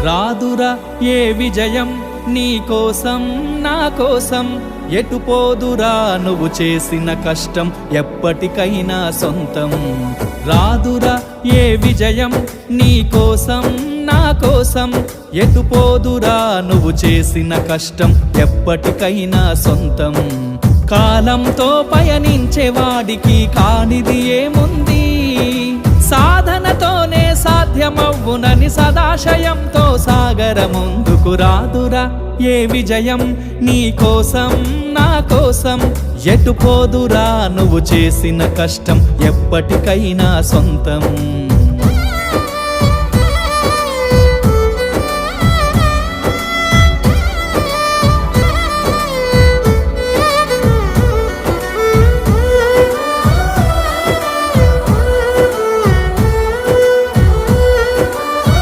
రాదురా ఏ విజయం నీ కోసం నా కోసం, ఎటు పోదురా నువ్వు చేసిన కష్టం ఎప్పటికైనా సొంతం. రాదురా ఏ విజయం నీ కోసం నా కోసం, ఎటు పోదురా నువ్వు చేసిన కష్టం ఎప్పటికైనా సొంతం. కాలంతో పయనించే వాడికి కానిది ఏముంది, సాధనతోనే సాధ్యమవ్వునని సదాశయంతో సాగర ముందుకు. రాదురా ఏ విజయం నీ కోసం నా కోసం, ఎటు పోదురా నువ్వు చేసిన కష్టం ఎప్పటికైనా సొంతం.